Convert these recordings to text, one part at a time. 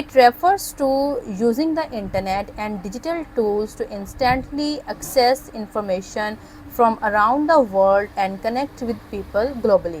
It refers to using the internet and digital tools to instantly access information from around the world and connect with people globally.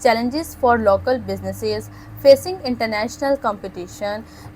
challenges for local businesses facing international competition,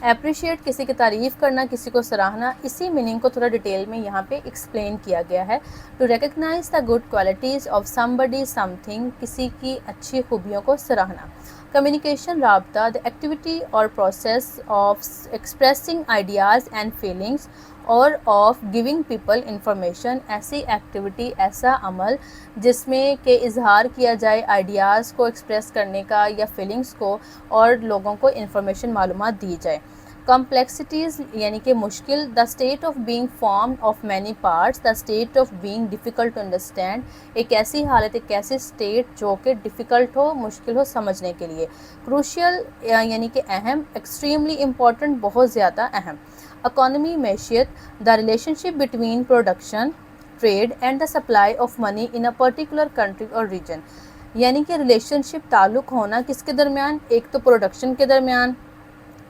appreciate کسی کی تعریف کرنا, کسی کو سراہنا, اسی meaning کو تھوڑا detail میں یہاں پہ ایکسپلین کیا گیا ہے. To recognize the good qualities of somebody something, کسی کی اچھی خوبیوں کو سراہنا. کمیونیکیشن, رابطہ, the activity or process of expressing ideas and feelings اور آف گیونگ پیپل انفارمیشن, ایسی ایکٹیویٹی, ایسا عمل جس میں کہ اظہار کیا جائے آئیڈیاز کو ایکسپریس کرنے کا یا فیلنگس کو, اور لوگوں کو انفارمیشن, معلومات دی جائے. کمپلیکسٹیز یعنی کہ مشکل, the state of being formed of many parts, the state of being difficult to understand, ایک ایسی حالت, ایک ایسی اسٹیٹ جو کہ ڈیفیکلٹ ہو, مشکل ہو سمجھنے کے لیے. کروشیل یعنی کہ اہم, ایکسٹریملی امپورٹنٹ, بہت زیادہ اہم. اکانومی, معیشت, the relationship between production, trade and the supply of money in a particular country اور ریجن, یعنی کہ ریلیشن شپ, تعلق ہونا کس کے درمیان, ایک تو پروڈکشن کے درمیان,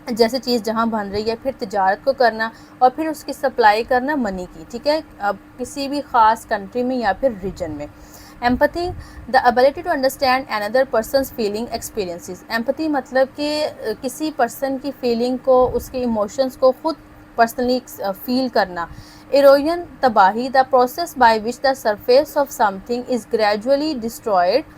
جیسے چیز جہاں بن رہی ہے, پھر تجارت کو کرنا, اور پھر اس کی سپلائی کرنا منی کی, ٹھیک ہے, اب کسی بھی خاص کنٹری میں یا پھر ریجن میں. Empathy, the ability to understand another person's feeling experiences. Empathy مطلب کہ کسی پرسن کی فیلنگ کو, اس کے ایموشنس کو خود پرسنلی فیل کرنا. ایروژن, تباہی, the process by which the surface of some thing is gradually destroyed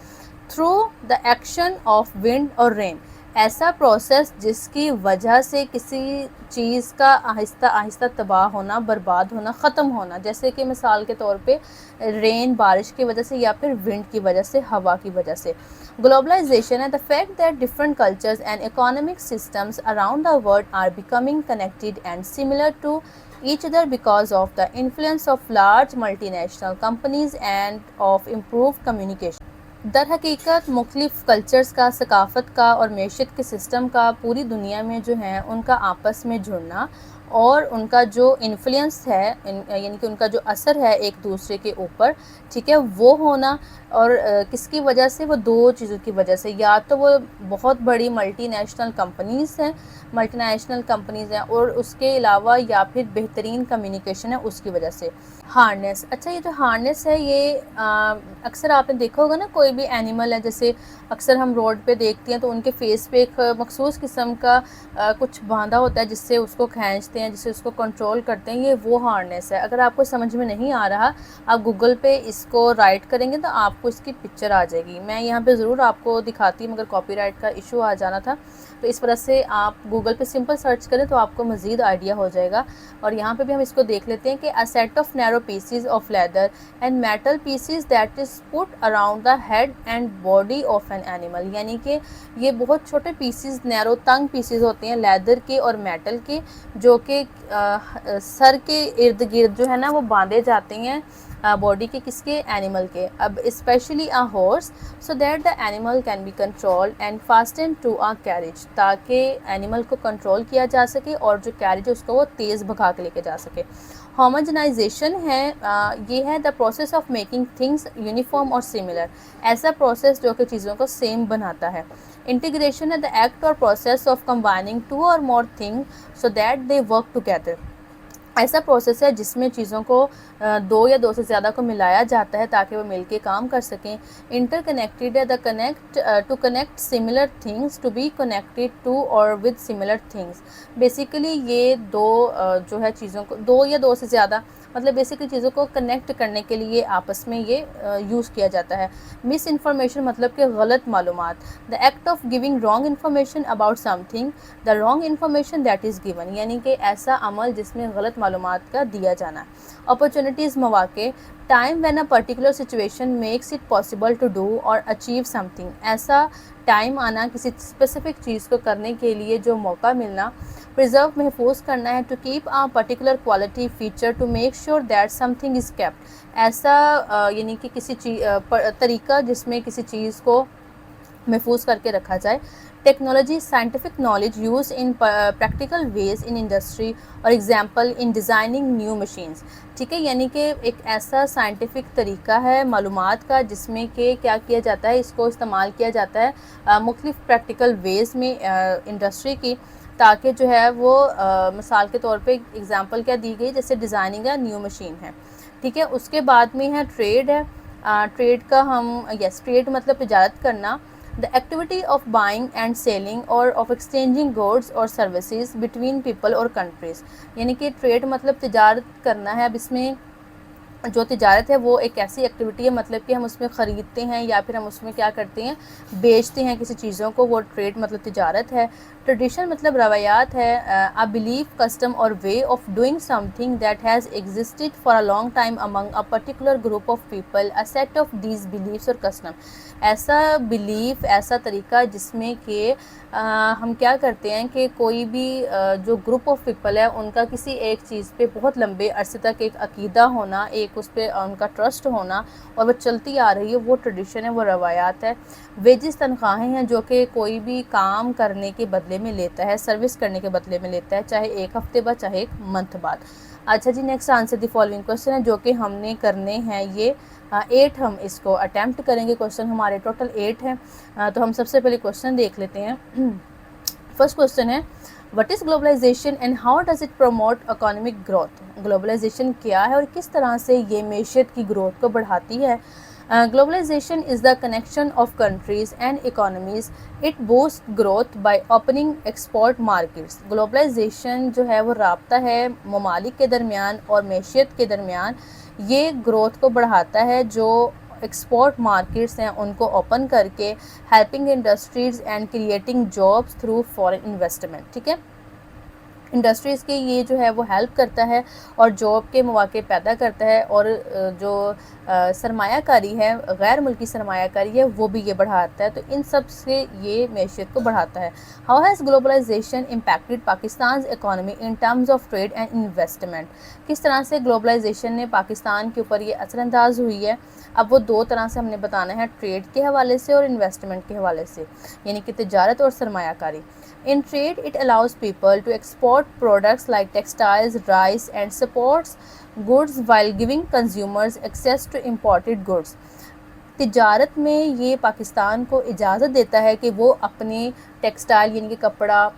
through the action of wind اور رین, ایسا پروسیس جس کی وجہ سے کسی چیز کا آہستہ آہستہ تباہ ہونا, برباد ہونا, ختم ہونا, جیسے کہ مثال کے طور پہ رین, بارش کی وجہ سے, یا پھر ونڈ کی وجہ سے, ہوا کی وجہ سے. گلوبلائزیشن ہے the fact that different cultures and economic systems around the world are becoming connected and similar to each other because of the influence of large multinational companies and of improved communication. در حقیقت مختلف cultures کا, ثقافت کا اور معیشت کے system کا پوری دنیا میں جو ہیں ان کا آپس میں جڑنا, اور ان کا جو انفلوئنس ہے, یعنی کہ ان کا جو اثر ہے ایک دوسرے کے اوپر, ٹھیک ہے, وہ ہونا. اور کس کی وجہ سے, وہ دو چیزوں کی وجہ سے, یا تو وہ بہت بڑی ملٹی نیشنل کمپنیز ہیں, اور اس کے علاوہ یا پھر بہترین کمیونیکیشن ہے اس کی وجہ سے. ہارنیس, اچھا, یہ جو ہارنیس ہے یہ اکثر آپ نے دیکھا ہوگا نا, کوئی بھی اینیمل ہے, جیسے اکثر ہم روڈ پہ دیکھتے ہیں تو ان کے فیس پہ ایک مخصوص قسم کا کچھ باندھا ہوتا ہے جس سے اس کو کھینچتے ہیں, جس سے اس کو کنٹرول کرتے ہیں, یہ وہ ہارنیس ہے. اگر آپ کو سمجھ میں نہیں آ رہا, آپ گوگل پہ اس کو رائٹ کریں گے تو آپ کو اس کی پکچر آ جائے گی. میں یہاں پہ ضرور آپ کو دکھاتی ہوں, مگر کاپی رائٹ کا ایشو آ جانا تھا, تو اس وجہ سے آپ گوگل پہ سمپل سرچ کریں تو آپ کو مزید آئیڈیا ہو جائے گا. اور یہاں پہ بھی ہم اس کو دیکھ لیتے ہیں کہ a set of narrow pieces of leather and metal pieces that is put around the head and body of an animal, یعنی کہ یہ بہت چھوٹے پیسز, نیرو, تنگ پیسز ہوتے ہیں لیدر کے اور میٹل کے, جو کہ سر کے ارد گرد جو ہے نا وہ باندھے جاتے ہیں باڈی کے, کس کے, اینیمل کے. اب especially a horse so that the animal can be controlled and fastened to a carriage, تاکہ اینیمل کو کنٹرول کیا جا سکے اور جو کیریج ہے اس کو وہ تیز بھگا کے لے کے جا سکے. ہوموجنائزیشن ہے, یہ ہے the process of making things uniform اور سملر, ایسا پروسیس جو کہ چیزوں کو سیم بناتا ہے. انٹیگریشن ہے دا ایکٹ اور پروسیس آف کمبائننگ ٹو اور more thing so that they work together, ایسا پروسیس ہے جس میں چیزوں کو دو یا دو سے زیادہ کو ملایا جاتا ہے تاکہ وہ مل کے کام کر سکیں. انٹر کنیکٹڈ ہے the connect to connect similar things to be connected to or with similar things. Basically یہ دو جو ہے چیزوں کو, دو یا دو سے زیادہ, مطلب بیسیکلی چیزوں کو کنیکٹ کرنے کے لیے آپس میں یہ یوز کیا جاتا ہے. مس انفارمیشن مطلب کہ غلط معلومات, the act of giving wrong information about some thing, the wrong information that is given, یعنی کہ ایسا عمل جس میں غلط معلومات کا دیا جانا. اپرچونیٹیز, مواقع, time when a particular situation makes it possible to do or achieve something, ایسا ٹائم آنا کسی اسپیسیفک چیز کو کرنے کے لیے جو موقع ملنا. پرزرو, محفوظ کرنا ہے, to keep a particular quality feature to make sure that some thing is kept, ایسا یعنی کہ کسی طریقہ جس میں کسی چیز کو محفوظ کر کے رکھا جائے. Technology, scientific knowledge use in practical ways in industry اور example in designing new machines, ٹھیک ہے, یعنی کہ ایک ایسا سائنٹیفک طریقہ ہے معلومات کا جس میں کہ کیا کیا جاتا ہے, اس کو استعمال کیا جاتا ہے مختلف پریکٹیکل ویز میں انڈسٹری کی, تاکہ جو ہے وہ مثال کے طور پہ ایگزامپل کیا دی گئی, جیسے ڈیزائننگ ہے نیو مشین ہے, ٹھیک ہے. اس کے بعد میں ہے ٹریڈ ہے, ٹریڈ کا ہم ٹریڈ مطلب تجارت کرنا. the activity of buying and selling or of exchanging goods or services between people or countries. یعنی کہ ٹریڈ مطلب تجارت کرنا ہے. اب اس میں جو تجارت ہے وہ ایک ایسی ایکٹیویٹی ہے مطلب کہ ہم اس میں خریدتے ہیں یا پھر ہم اس میں کیا کرتے ہیں, بیچتے ہیں کسی چیزوں کو, وہ ٹریڈ مطلب تجارت ہے. ٹریڈیشن مطلب روایات ہے, a belief, custom or way of doing something that has existed for a long time among a particular group of people, a set of these beliefs or custom. ایسا بلیف, ایسا طریقہ جس میں کہ ہم کیا کرتے ہیں کہ کوئی بھی جو گروپ آف پیپل ہے ان کا کسی ایک چیز پہ بہت لمبے عرصے تک ایک عقیدہ ہونا, ایک اس پہ ان کا ٹرسٹ ہونا اور وہ چلتی آ رہی ہے, وہ ٹریڈیشن ہے, وہ روایات ہے. ویجز تنخواہیں ہیں جو کہ کوئی بھی کام کرنے کے بدلے میں لیتا ہے, سروس کرنے کے بدلے میں لیتا ہے, چاہے ایک ہفتے بعد چاہے ایک منتھ بعد. اچھا جی, next answer the following question ہے جو کہ ہم نے کرنے ہیں یہ 8 ہم اس کو اٹیمپٹ کریں گے. کوشچن ہمارے ٹوٹل 8 ہیں, تو ہم سب سے پہلے کوشچن دیکھ لیتے ہیں. فرسٹ کوشچن ہے, what is globalization and how does it promote economic growth. Globalization کیا ہے اور کس طرح سے یہ معیشت کی گروتھ کو بڑھاتی ہے. Globalization is the connection of countries and economies. It boosts growth by opening export markets. Globalization جو ہے وہ رابطہ ہے ممالک کے درمیان اور معیشت کے درمیان. یہ گروتھ کو بڑھاتا ہے جو ایکسپورٹ مارکیٹس ہیں ان کو اوپن کر کے, helping industries and creating jobs through foreign investment. ٹھیک ہے, انڈسٹریز کے یہ جو ہے وہ ہیلپ کرتا ہے اور جاب کے مواقع پیدا کرتا ہے, اور جو سرمایہ کاری ہے, غیر ملکی سرمایہ کاری ہے, وہ بھی یہ بڑھاتا ہے. تو ان سب سے یہ معیشت کو بڑھاتا ہے. How has globalization impacted Pakistan's economy in terms of trade and investment. کس طرح سے گلوبلائزیشن نے پاکستان کے اوپر یہ اثر انداز ہوئی ہے. اب وہ دو طرح سے ہم نے بتانا ہے, ٹریڈ کے حوالے سے اور انویسٹمنٹ کے حوالے سے, یعنی کہ تجارت اور سرمایہ کاری. In trade, it allows people to export products like textiles, rice, and supports goods while giving consumers access to imported goods. تجارت میں یہ پاکستان کو اجازت دیتا ہے کہ وہ اپنے ٹیکسٹائل یعنی کہ کپڑا,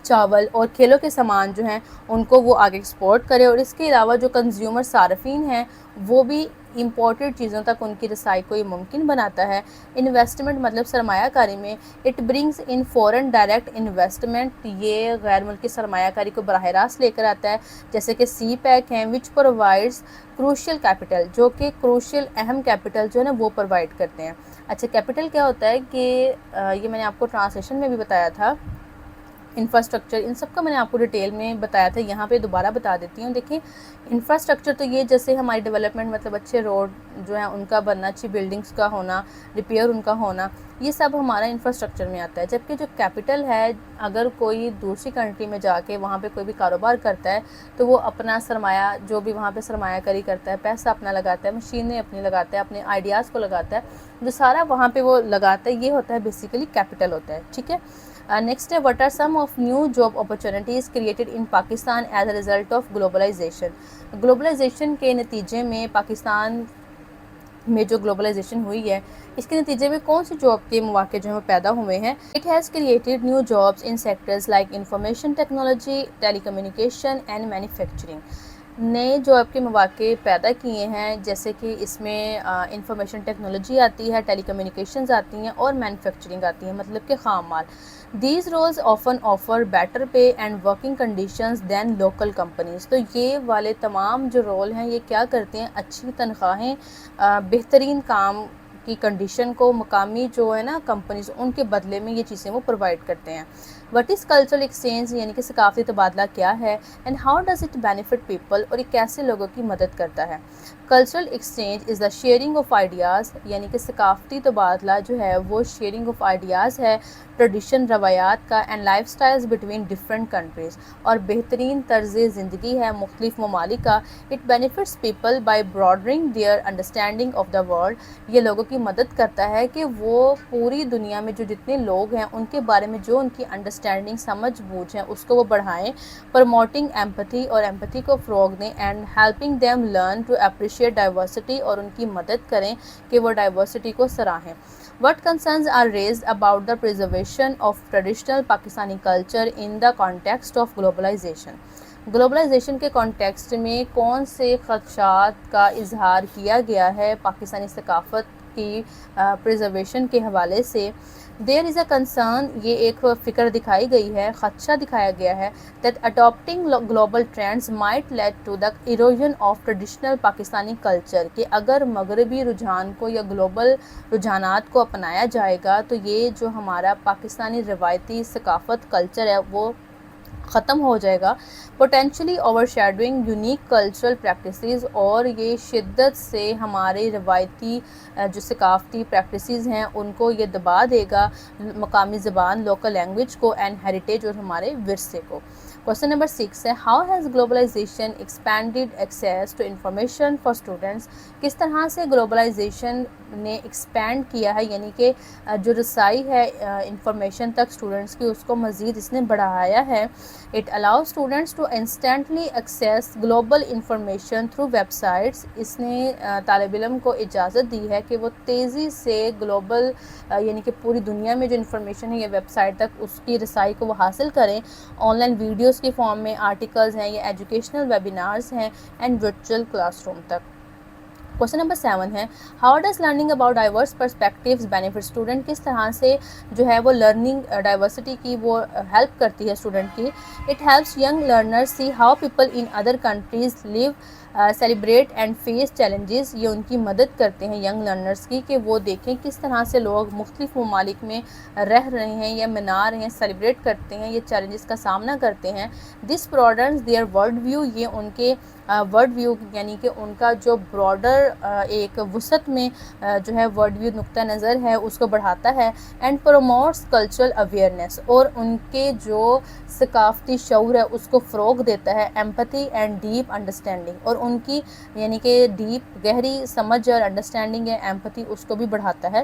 چاول اور کھیلوں کے سامان جو ہیں ان کو وہ آگے ایکسپورٹ کرے, اور اس کے علاوہ جو کنزیومر صارفین ہیں وہ بھی امپورٹڈ چیزوں تک ان کی رسائی کو یہ ممکن بناتا ہے. انویسٹمنٹ مطلب سرمایہ کاری میں, it brings in foreign direct investment. یہ غیر ملکی سرمایہ کاری کو براہ راست لے کر آتا ہے, جیسے کہ سی پیک ہیں, وچ پرووائڈز کروشل کیپٹل, جو کہ کروشل اہم کیپٹل جو ہے نا وہ پرووائڈ کرتے ہیں. اچھا, کیپٹل کیا ہوتا ہے کہ یہ میں نے آپ کو ٹرانسلیشن میں بھی بتایا تھا, انفراسٹرکچر, ان سب کا میں نے آپ کو ڈیٹیل میں بتایا تھا, یہاں پہ دوبارہ بتا دیتی ہوں. دیکھیں, انفراسٹرکچر تو یہ جیسے ہماری ڈیولپمنٹ مطلب اچھے روڈ جو ہیں ان کا بننا, اچھی بلڈنگس کا ہونا, ریپیئر ان کا ہونا, یہ سب ہمارا انفراسٹرکچر میں آتا ہے. جبکہ جو کیپٹل ہے, اگر کوئی دوسری کنٹری میں جا کے وہاں پہ کوئی بھی کاروبار کرتا ہے تو وہ اپنا سرمایہ, جو بھی وہاں پہ سرمایہ کاری کرتا ہے, پیسہ اپنا لگاتا ہے, مشینیں اپنی لگاتا ہے, اپنے آئیڈیاز کو لگاتا ہے, جو سارا وہاں پہ وہ لگاتا ہے, یہ ہوتا ہے بیسیکلی کیپٹل ہوتا ہے. ٹھیک ہے, نیکسٹ ہے, what are some of new job opportunities created in Pakistan as a result of globalization. Globalization کے نتیجے میں پاکستان میں جو گلوبلائزیشن ہوئی ہے اس کے نتیجے میں کون سی جاب کے مواقع جو ہیں وہ پیدا ہوئے ہیں. It has created new jobs in sectors like information technology, telecommunication and manufacturing. نئے جاب کے مواقع پیدا کیے ہیں, جیسے کہ اس میں انفارمیشن ٹیکنالوجی آتی ہے, ٹیلی کمیونیکیشنز آتی ہیں اور مینوفیکچرنگ آتی ہے, مطلب کہ خام مال. These roles often offer better pay and working conditions than local companies. تو یہ والے تمام جو رول ہیں یہ کیا کرتے ہیں, اچھی تنخواہیں, بہترین کام کی کنڈیشن کو مقامی جو ہے نا کمپنیز ان کے بدلے میں یہ چیزیں وہ پرووائڈ کرتے ہیں. وٹ از کلچرل ایکسچینج, یعنی کہ ثقافتی تبادلہ کیا ہے, and how does it benefit people, اور یہ کیسے لوگوں کی مدد کرتا ہے. Cultural exchange is the sharing of ideas, یعنی کہ ثقافتی تبادلہ جو ہے وہ شیئرنگ آف آئیڈیاز ہے, ٹریڈیشن روایات کا, and life styles between different countries, اور بہترین طرز زندگی ہے مختلف ممالک کا. It benefits people by broadening their understanding of the world. یہ لوگوں کی مدد کرتا ہے کہ وہ پوری دنیا میں جو جتنے لوگ ہیں ان کے بارے میں جو ان کی انڈرسٹینڈنگ, سمجھ بوجھ ہے, اس کو وہ بڑھائیں. پروموٹنگ ایمپتھی, اور ایمپتھی کو فروغ دیں, and helping them learn to appreciate diversity, اور ان کی مدد کریں کہ وہ ڈائیورسٹی کو سراہیں. What concerns are raised about the preservation of traditional Pakistani culture in the context of globalization? Globalization کے کانٹیکسٹ میں کون سے خدشات کا اظہار کیا گیا ہے پاکستانی ثقافت کی پریزرویشن کے حوالے سے دیر از اے کنسرن، یہ ایک فکر دکھائی گئی ہے، خدشہ دکھایا گیا ہے that adapting global trends might lead to the erosion of traditional Pakistani culture, کہ اگر مغربی رجحان کو یا گلوبل رجحانات کو اپنایا جائے گا تو یہ جو ہمارا پاکستانی روایتی ثقافت کلچر ہے وہ ختم ہو جائے گا، potentially overshadowing unique cultural practices, اور یہ شدت سے ہمارے روایتی جو ثقافتی پریکٹسز ہیں ان کو یہ دبا دے گا، مقامی زبان، لوکل لینگویج کو، اینڈ ہیریٹیج اور ہمارے ورثے کو۔ کوسچن نمبر 6 ہے how has globalization expanded access to information for students, کس طرح سے گلوبلائزیشن نے ایکسپینڈ کیا ہے، یعنی کہ جو رسائی ہے انفارمیشن تک اسٹوڈنٹس کی اس کو مزید اس نے بڑھایا ہے۔ It allow students to instantly access global information through web sites, اس نے طالب علم کو اجازت دی ہے کہ وہ تیزی سے گلوبل یعنی کہ پوری دنیا میں جو انفارمیشن ہے یہ ویب سائٹ تک اس کی رسائی کو وہ حاصل کریں، آن لائن ویڈیوز کی فارم میں، آرٹیکلز ہیں یا ایجوکیشنل ویبینارز ہیں، اینڈ ورچوئل کلاس روم تک۔ کوسچن نمبر 7 ہے how does learning about diverse perspectives benefit student, کس طرح سے جو ہے وہ لرننگ ڈائیورسٹی کی وہ ہیلپ کرتی ہے اسٹوڈنٹ کی۔ It helps young learners see how people in other countries live celebrate and face challenges, یہ ان کی مدد کرتے ہیں ینگ لرنرز کی کہ وہ دیکھیں کس طرح سے لوگ مختلف ممالک میں رہ رہے ہیں یا منا رہے ہیں، سیلیبریٹ کرتے ہیں، یہ چیلنجز کا سامنا کرتے ہیں۔ دس براڈنز دیئر ورلڈ ویو، یہ ان کے ورلڈ ویو یعنی کہ ان کا جو براڈر ایک وسعت میں جو ہے ورلڈ ویو نقطہ نظر ہے اس کو بڑھاتا ہے، اینڈ پروموٹس کلچرل اویئرنیس، اور ان کے جو ثقافتی شعور ہے اس کو فروغ دیتا ہے، ایمپتھی اینڈ ڈیپ انڈرسٹینڈنگ، اور ان کی یعنی کہ ڈیپ گہری سمجھ اور انڈرسٹینڈنگ ہے، ایمپتھی اس کو بھی بڑھاتا ہے۔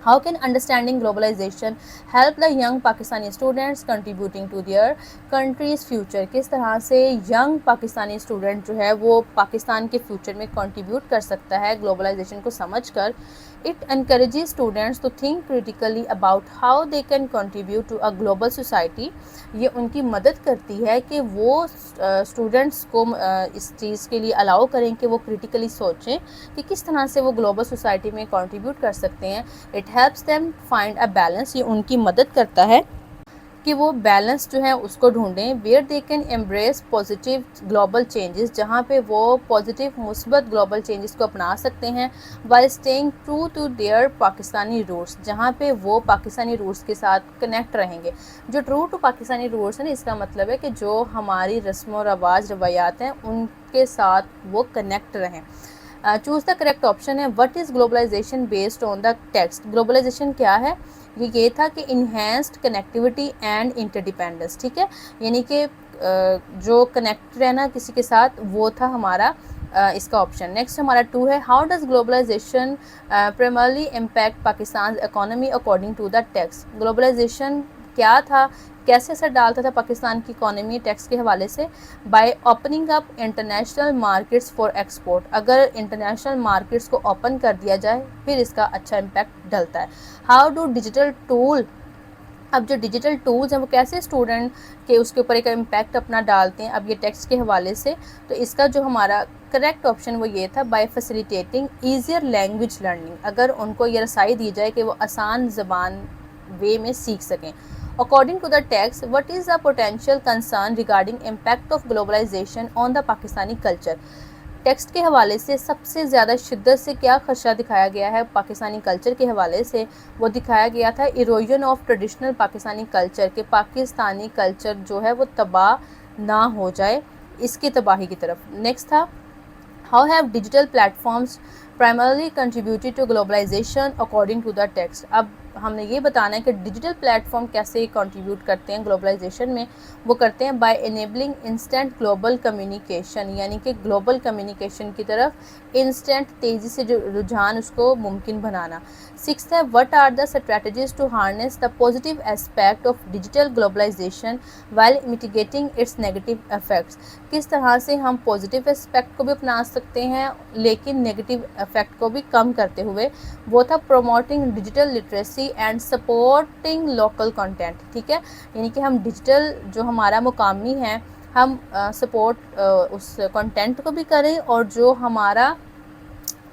How can understanding globalization help the young Pakistani students contributing to their country's future، کس طرح سے ینگ پاکستانی اسٹوڈنٹ جو ہے وہ پاکستان کے فیوچر میں کنٹریبیوٹ کر سکتا ہے گلوبلائزیشن کو سمجھ کر۔ It encourages students to think critically about how they can contribute to a global society، یہ ان کی مدد کرتی ہے کہ وہ اسٹوڈنٹس کو اس چیز کے لیے الاؤ کریں کہ وہ کریٹیکلی سوچیں کہ کس طرح سے وہ گلوبل سوسائٹی میں کنٹریبیوٹ کر سکتے ہیں۔ It helps them find a balance, یہ ان کی مدد کرتا ہے کہ وہ بیلنس جو ہے اس کو ڈھونڈیں، where they can embrace positive global changes, جہاں پہ وہ پازیٹیو مثبت گلوبل چینجز کو اپنا سکتے ہیں، while staying true to their Pakistani roots, جہاں پہ وہ پاکستانی روٹس کے ساتھ کنیکٹ رہیں گے۔ جو ٹرو ٹو پاکستانی روٹس ہیں اس کا مطلب ہے کہ جو ہماری رسم و رواج روایات ہیں ان کے ساتھ وہ کنیکٹ رہیں۔ چوز دا کریکٹ آپشن ہے what is globalization based on the text, globalization کیا ہے، یہ تھا کہ انہینسڈ کنیکٹیوٹی اینڈ انٹرڈیپینڈنس، ٹھیک ہے، یعنی کہ جو کنیکٹ رہنا کسی کے ساتھ وہ تھا ہمارا اس کا آپشن۔ نیکسٹ ہمارا 2 ہے how does globalization primarily impact Pakistan economy according to the text, globalization کیا تھا، کیسے اثر ڈالتا تھا پاکستان کی اکانومی ٹیکس کے حوالے سے، by opening up international markets for export, اگر انٹرنیشنل مارکیٹس کو اوپن کر دیا جائے پھر اس کا اچھا امپیکٹ ڈلتا ہے۔ ہاؤ ڈو ڈیجیٹل ٹول، اب جو ڈیجیٹل ٹولز ہیں وہ کیسے اسٹوڈنٹ کے اس کے اوپر ایک امپیکٹ اپنا ڈالتے ہیں اب یہ ٹیکسٹ کے حوالے سے، تو اس کا جو ہمارا کریکٹ آپشن وہ یہ تھا by facilitating easier language learning, اگر ان کو یہ رسائی دی جائے کہ وہ آسان زبان وے میں سیکھ سکیں۔ According to the text, what is the potential concern regarding impact of globalization on the Pakistani culture؟ Text کے حوالے سے سب سے زیادہ شدت سے کیا خدشہ دکھایا گیا ہے پاکستانی کلچر کے حوالے سے، وہ دکھایا گیا تھا erosion of traditional Pakistani culture, کہ پاکستانی کلچر جو ہے وہ تباہ نہ ہو جائے، اس کی تباہی کی طرف۔ نیکسٹ تھا how have digital platforms primarily contributed to globalization according to the text، اب ہم نے یہ بتانا ہے کہ ڈیجیٹل پلیٹ فارم کیسے کنٹریبیوٹ کرتے ہیں گلوبلائزیشن میں، وہ کرتے ہیں by enabling instant global communication, یعنی کہ گلوبل کمیونیکیشن کی طرف انسٹنٹ تیزی سے جو رجحان اس کو ممکن بنانا۔ 6 ہے what are the strategies to harness the positive aspect of digital globalization while mitigating its negative effects, کس طرح سے ہم پازیٹیو اسپیکٹ کو بھی اپنا سکتے ہیں لیکن نیگیٹو افیکٹ کو بھی کم کرتے ہوئے، وہ تھا promoting digital literacy and supporting local content, ٹھیک ہے، یعنی کہ ہم ڈیجیٹل جو ہمارا مقامی ہے ہم سپورٹ اس کنٹینٹ کو بھی کریں اور جو ہمارا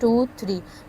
2 3,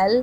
L,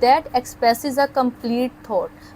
that expresses a complete thought.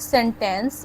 sentence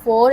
4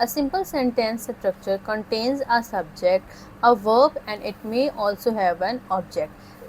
A simple sentence structure contains a subject, a verb and it may also have an object.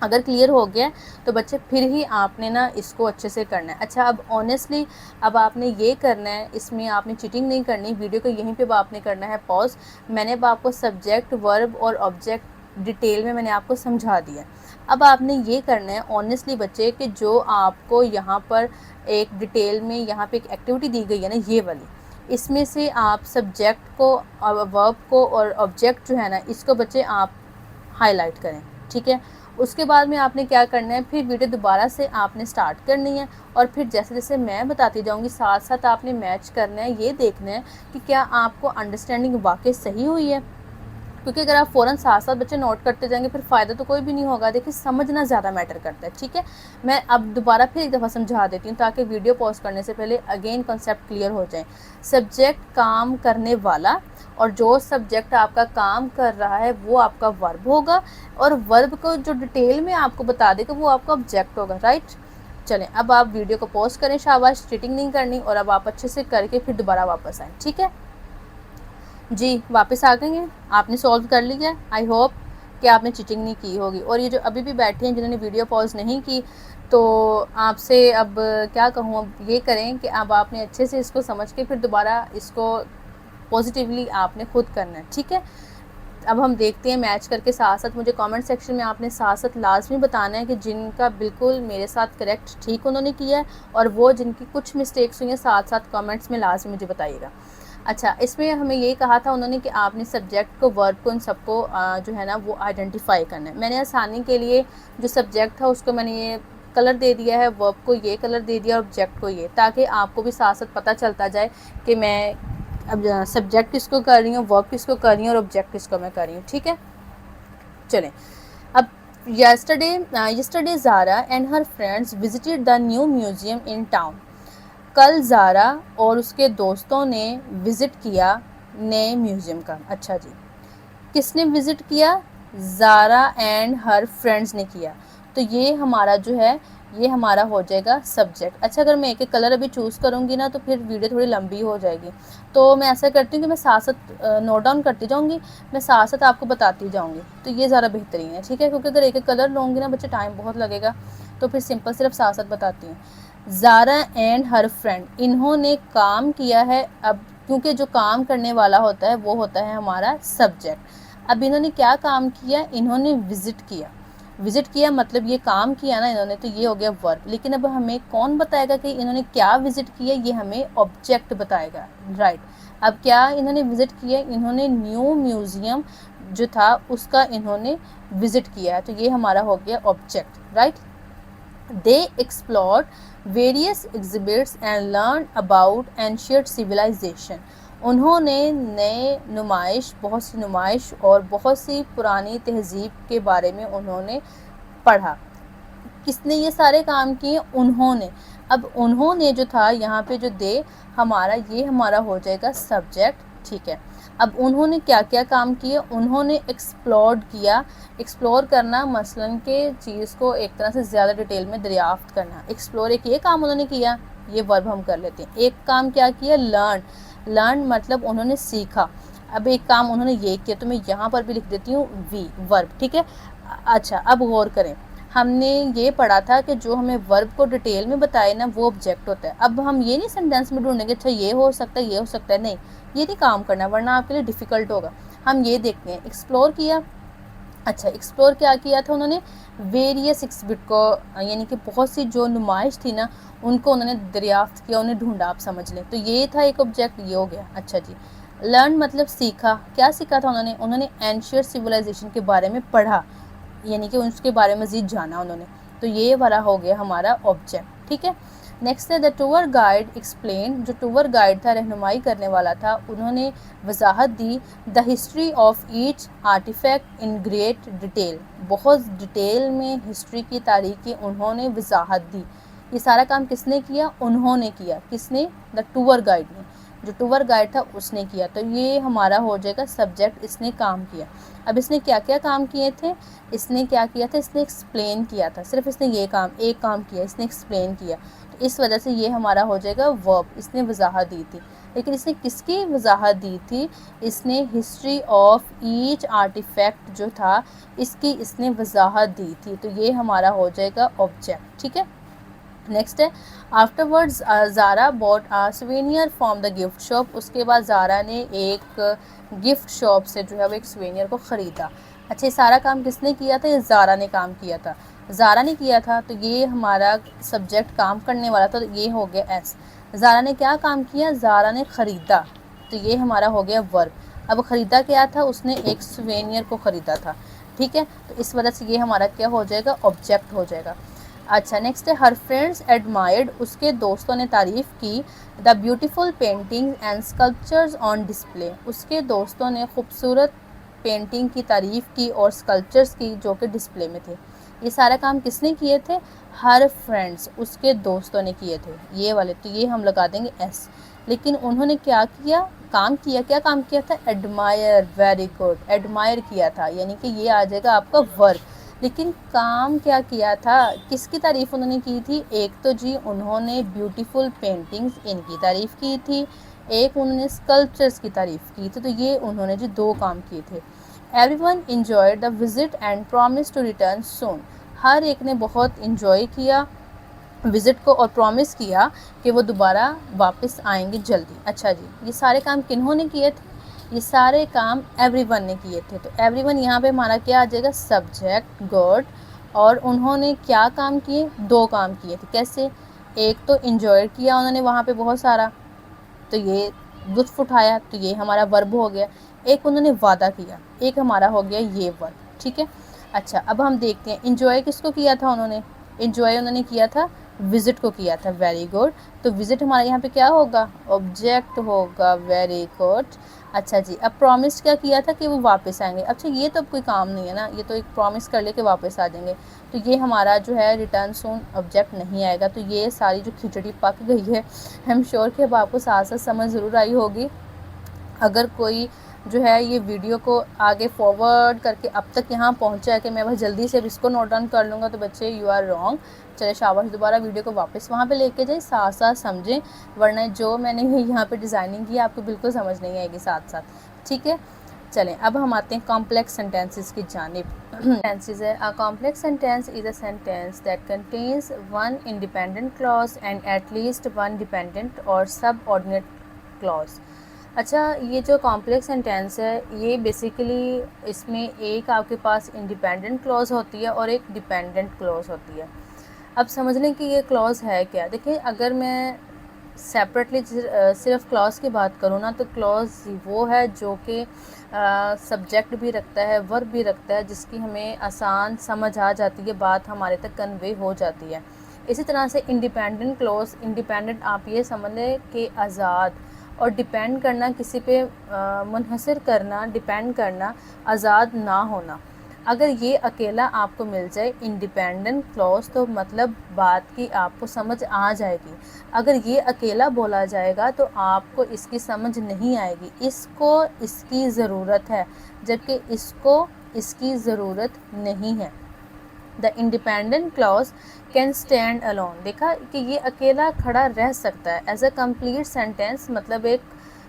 اگر کلیئر ہو گیا تو بچے پھر ہی آپ نے نا اس کو اچھے سے کرنا ہے. اچھا اب آنیسٹلی اب آپ نے یہ کرنا ہے, اس میں آپ نے چیٹنگ نہیں کرنی, ویڈیو کو یہیں پہ آپ نے کرنا ہے پاز. میں نے اب آپ کو سبجیکٹ, ورب اور آبجیکٹ ڈیٹیل میں نے آپ کو سمجھا دیا. اب آپ نے یہ کرنا ہے آنیسٹلی بچے کہ جو آپ کو یہاں پر ایک ڈیٹیل میں یہاں پہ ایک ایکٹیویٹی دی گئی ہے نا یہ والی, اس میں سے آپ سبجیکٹ کو, ورب کو اور آبجیکٹ جو ہے نا اس کو بچے آپ ہائی لائٹ کریں. ٹھیک ہے, اس کے بعد میں آپ نے کیا کرنا ہے, پھر ویڈیو دوبارہ سے آپ نے سٹارٹ کرنی ہے اور پھر جیسے جیسے میں بتاتی جاؤں گی ساتھ ساتھ آپ نے میچ کرنا ہے. یہ دیکھنا ہے کہ کیا آپ کو انڈرسٹینڈنگ واقعی صحیح ہوئی ہے, کیونکہ اگر آپ فوراً ساتھ ساتھ بچے نوٹ کرتے جائیں گے پھر فائدہ تو کوئی بھی نہیں ہوگا. دیکھیے سمجھنا زیادہ میٹر کرتا ہے. ٹھیک ہے, میں اب دوبارہ پھر ایک دفعہ سمجھا دیتی ہوں تاکہ ویڈیو پوز کرنے سے پہلے اگین کنسیپٹ کلیئر ہو جائیں. سبجیکٹ کام کرنے والا, اور جو سبجیکٹ آپ کا کام کر رہا ہے وہ آپ کا ورب ہوگا, اور ورب کو جو ڈیٹیل میں آپ کو بتا دے گا وہ آپ کا آبجیکٹ ہوگا. رائٹ, چلیں اب آپ ویڈیو کو پوز کریں, شاباش, چیٹنگ نہیں کرنی, اور اب آپ اچھے سے کر کے پھر دوبارہ واپس آئیں. ٹھیک ہے جی, واپس آ گئے ہیں, آپ نے سولو کر لیا. آئی ہوپ کہ آپ نے چیٹنگ نہیں کی ہوگی. اور یہ جو ابھی بھی بیٹھے ہیں جنہوں نے ویڈیو پوز نہیں کی, تو آپ سے اب کیا کہوں, اب یہ کریں کہ اب آپ نے اچھے سے اس کو سمجھ کے پھر دوبارہ اس کو پازیٹیولی آپ نے خود کرنا ہے. ٹھیک ہے, اب ہم دیکھتے ہیں میچ کر کے ساتھ ساتھ. مجھے کامنٹ سیکشن میں آپ نے ساتھ ساتھ لازمی بتانا ہے کہ جن کا بالکل میرے ساتھ کریکٹ ٹھیک انہوں نے کیا ہے, اور وہ جن کی کچھ مسٹیکس ہوئی ہیں ساتھ ساتھ کامنٹس میں لازمی مجھے بتائیے گا. اچھا, اس میں ہمیں یہ کہا تھا انہوں نے کہ آپ نے سبجیکٹ کو, ورب کو, ان سب کو جو ہے نا وہ آئیڈینٹیفائی کرنا ہے. میں نے آسانی کے لیے جو سبجیکٹ تھا اس کو میں نے یہ کلر دے دیا ہے, ورب کو یہ کلر دے دیا, اور آبجیکٹ کو یہ, تاکہ آپ کو بھی ساتھ ساتھ پتہ چلتا جائے کہ میں اب سبجیکٹ کس کو کر رہی ہوں, ورب کس کو کر رہی ہوں, اور آبجیکٹ کس کو میں کر رہی ہوں. ٹھیک ہے, چلیں اب yesterday Zara and her friends visited the new museum in town. کل زارا اور اس کے دوستوں نے وزٹ کیا نئے میوزیم کا. اچھا جی, کس نے وزٹ کیا؟ زارا اینڈ ہر فرینڈز نے کیا. تو یہ ہمارا جو ہے یہ ہمارا ہو جائے گا سبجیکٹ. اچھا, اگر میں ایک ایک کلر ابھی چوز کروں گی نا تو پھر ویڈیو تھوڑی لمبی ہو جائے گی, تو میں ایسا کرتی ہوں کہ میں ساتھ ساتھ نوٹ ڈاؤن کرتی جاؤں گی, میں ساتھ ساتھ آپ کو بتاتی جاؤں گی, تو یہ زیادہ بہترین ہے. ٹھیک ہے, کیونکہ اگر ایک ایک کلر لوں گی نا بچے ٹائم بہت لگے گا, تو پھر سمپل صرف ساتھ ساتھ بتاتی ہوں. زارا اینڈ ہر فرینڈ, انہوں نے کام کیا ہے. اب کیونکہ جو کام کرنے والا ہوتا ہے وہ ہوتا ہے ہمارا سبجیکٹ. اب انہوں نے کیا کام کیا؟ انہوں نے وزٹ کیا. وزٹ کیا مطلب یہ کام کیا نا انہوں نے, تو یہ ہو گیا ورب. لیکن اب ہمیں کون بتائے گا کہ انہوں نے کیا وزٹ کیا؟ یہ ہمیں آبجیکٹ بتائے گا. رائٹ, اب کیا انہوں نے وزٹ کیا؟ انہوں نے نیو میوزیم جو تھا اس کا انہوں نے وزٹ کیا ہے, تو یہ ہمارا ہو گیا object. Right, they explored various exhibits and learn about ancient civilization. انہوں نے نئے نمائش, بہت سی نمائش اور بہت سی پرانی تہذیب کے بارے میں انہوں نے پڑھا. کس نے یہ سارے کام کیے؟ انہوں نے. اب انہوں نے جو تھا یہاں پہ جو دے ہمارا, یہ ہمارا ہو جائے گا سبجیکٹ. ٹھیک ہے, اب انہوں نے کیا کیا کام کیے؟ انہوں نے ایکسپلورڈ کیا. ایکسپلور کرنا مثلاً کہ چیز کو ایک طرح سے زیادہ ڈیٹیل میں دریافت کرنا. ایکسپلور ایک یہ کام انہوں نے کیا, یہ ورب ہم کر لیتے ہیں. ایک کام کیا کیا؟ لرن. لرن مطلب انہوں نے سیکھا. اب ایک کام انہوں نے یہ کیا, تو میں یہاں پر بھی لکھ دیتی ہوں وی, ورب. ٹھیک ہے, اچھا اب غور کریں, ہم نے یہ پڑھا تھا کہ جو ہمیں ورب کو ڈیٹیل میں بتائے نا وہ آبجیکٹ ہوتا ہے. اب ہم یہ نہیں سینٹینس میں ڈھونڈیں گے اچھا یہ ہو سکتا ہے یہ ہو سکتا ہے, نہیں, یہ نہیں کام کرنا ورنہ آپ کے لیے ڈیفیکلٹ ہوگا. ہم یہ دیکھتے ہیں, ایکسپلور کیا. اچھا, ایکسپلور کیا کیا تھا انہوں نے؟ ویریس ایگزبٹ کو, یعنی کہ بہت سی جو نمائش تھی نا ان کو انہوں نے دریافت کیا, انہیں ڈھونڈا. آپ سمجھ لیں, تو یہ تھا ایک آبجیکٹ, یہ ہو گیا. اچھا جی, لرن مطلب سیکھا. کیا سیکھا تھا انہوں نے اینشینٹ سویلائزیشن کے بارے میں پڑھا, یعنی کہ اس کے بارے میں مزید جانا انہوں نے, تو یہ والا ہو گیا ہمارا آبجیکٹ. ٹھیک ہے, نیکسٹ ہے دا ٹور گائیڈ ایکسپلین. جو ٹور گائیڈ تھا, رہنمائی کرنے والا تھا, انہوں نے وضاحت دی the history of each artifact in great detail. بہت ڈیٹیل میں ہسٹری کی تاریخ کی انہوں نے وضاحت دی. یہ سارا کام کس نے کیا؟ انہوں نے کیا. کس نے؟ دا ٹور گائیڈ نے. جو ٹور گائیڈ تھا اس نے کیا, تو یہ ہمارا ہو جائے گا سبجیکٹ. اس نے کام کیا. اب اس نے کیا کیا کام کیے تھے؟ اس نے کیا کیا تھا؟ اس نے ایکسپلین کیا تھا. صرف اس نے یہ کام, ایک کام کیا, اس نے ایکسپلین کیا, تو اس وجہ سے یہ ہمارا ہو جائے گا ورب. اس نے وضاحت دی تھی. لیکن اس نے کس کی وضاحت دی تھی؟ اس نے ہسٹری آف ایچ آرٹیفیکٹ جو تھا اس کی اس نے وضاحت دی تھی. تو یہ ہمارا ہو جائے گا آبجیکٹ. ٹھیک ہے. نیکسٹ ہے afterwards Zara bought souvenir from the gift shop. اس کے بعد زارا نے ایک گفٹ شاپ سے جو ہے وہ ایک سوینئر کو خریدا. اچھا یہ سارا کام کس نے کیا تھا؟ یہ زارا نے کام کیا تھا. زارا نے کیا تھا تو یہ ہمارا سبجیکٹ کام کرنے والا تھا تو یہ ہو گیا ایس. زارا نے کیا کام کیا؟ زارا نے خریدا تو یہ ہمارا ہو گیا ورب. اب خریدا کیا تھا؟ اس نے ایک سوینئر کو خریدا تھا. ٹھیک ہے. تو اس وجہ سے یہ ہمارا کیا ہو جائے گا؟ آبجیکٹ ہو جائے گا. اچھا نیکسٹ ہے ہر فرینڈس ایڈمائرڈ. اس کے دوستوں نے تعریف کی the beautiful painting and sculptures on display. اس کے دوستوں نے خوبصورت پینٹنگ کی تعریف کی اور اسکلپچرز کی جو کہ ڈسپلے میں تھے. یہ سارا کام کس نے کیے تھے؟ ہر فرینڈس اس کے دوستوں نے کیے تھے یہ والے. تو یہ ہم لگا دیں گے ایس. لیکن انہوں نے کیا کیا؟ کام کیا. کیا کام کیا تھا؟ ایڈمائر. Very good. ایڈمائر کیا تھا یعنی کہ یہ آ جائے گا آپ کا ورب. لیکن کام کیا کیا تھا؟ کس کی تعریف انہوں نے کی تھی؟ ایک تو جی انہوں نے بیوٹیفل پینٹنگز ان کی تعریف کی تھی, ایک انہوں نے اسکلپچرز کی تعریف کی تھی. تو یہ انہوں نے جی دو کام کیے تھے. Everyone enjoy the visit and promise to return soon. ہر ایک نے بہت انجوائے کیا وزٹ کو اور پرومس کیا کہ وہ دوبارہ واپس آئیں گے جلدی. اچھا جی یہ سارے کام کنہوں نے کیے تھے؟ یہ سارے کام ایوری ون نے کیے تھے. تو ایوری ون یہاں پہ ہمارا کیا آ جائے گا؟ Subject good. اور انہوں نے کیا کام کیے؟ دو کام کیے تھے. کیسے؟ ایک تو انجوائے کیا انہوں نے وہاں پہ بہت سارا تو یہ لطف اٹھایا تو یہ ہمارا ورب ہو گیا. ایک انہوں نے وعدہ کیا, ایک ہمارا ہو گیا یہ ورب. ٹھیک ہے. اچھا اب ہم دیکھتے ہیں انجوائے کس کو کیا تھا انہوں نے؟ انجوائے انہوں نے کیا تھا وزٹ کو کیا تھا. Very good. تو وزٹ ہمارا یہاں پہ کیا ہوگا؟ آبجیکٹ ہوگا. Very good. اچھا جی اب پرومس کیا تھا کہ وہ واپس آئیں گے. اچھا یہ تو اب کوئی کام نہیں ہے نا, یہ تو ایک پرومس کر لے کہ واپس آ جائیں گے. تو یہ ہمارا جو ہے ریٹرن سون آبجیکٹ نہیں آئے گا. تو یہ ساری جو کھچڑی پک گئی ہے آئی ایم شیور کہ اب آپ کو ساتھ ساتھ سمجھ ضرور آئی ہوگی. اگر کوئی جو ہے یہ ویڈیو کو آگے فارورڈ کر کے اب تک یہاں پہنچا ہے کہ میں بس جلدی سے اب اس کو نوٹ ڈاؤن کر لوں گا تو بچے یو آر رانگ. چلے شاباش, دوبارہ ویڈیو کو واپس وہاں پہ لے کے جائیں, ساتھ ساتھ سمجھیں, ورنہ جو میں نے یہاں پہ ڈیزائننگ کی آپ کو بالکل سمجھ نہیں آئے گی ساتھ ساتھ. ٹھیک ہے. چلیں اب ہم آتے ہیں کمپلیکس سینٹینسز کی جانب. سینٹینسز ہے A complex sentence is a sentence that contains one independent clause and at least one dependent or subordinate clause. اچھا یہ جو کمپلیکس سینٹینس ہے یہ بیسیکلی اس میں ایک آپ کے پاس انڈیپینڈنٹ کلوز ہوتی ہے اور ایک ڈیپینڈنٹ کلوز ہوتی ہے. اب سمجھ لیں کہ یہ کلوز ہے کیا. دیکھیں اگر میں سیپریٹلی صرف کلوز کی بات کروں نا تو کلوز وہ ہے جو کہ سبجیکٹ بھی رکھتا ہے, ورب بھی رکھتا ہے, جس کی ہمیں آسان سمجھ آ جاتی ہے, بات ہمارے تک کنوے ہو جاتی ہے. اسی طرح سے انڈیپینڈنٹ کلوز, انڈیپینڈنٹ آپ یہ سمجھ لیں کہ آزاد, اور ڈیپینڈ کرنا کسی پہ منحصر کرنا, ڈیپینڈ کرنا, آزاد نہ ہونا. اگر یہ اکیلا آپ کو مل جائے انڈیپینڈنٹ کلوز تو مطلب بات کی آپ کو سمجھ آ جائے گی. اگر یہ اکیلا بولا جائے گا تو آپ کو اس کی سمجھ نہیں آئے گی. اس کو اس کی ضرورت ہے جبکہ اس کو اس کی ضرورت نہیں ہے. The independent clause can stand alone. دیکھا کہ یہ اکیلا کھڑا رہ سکتا ہے ایز اے کمپلیٹ سینٹینس, مطلب ایک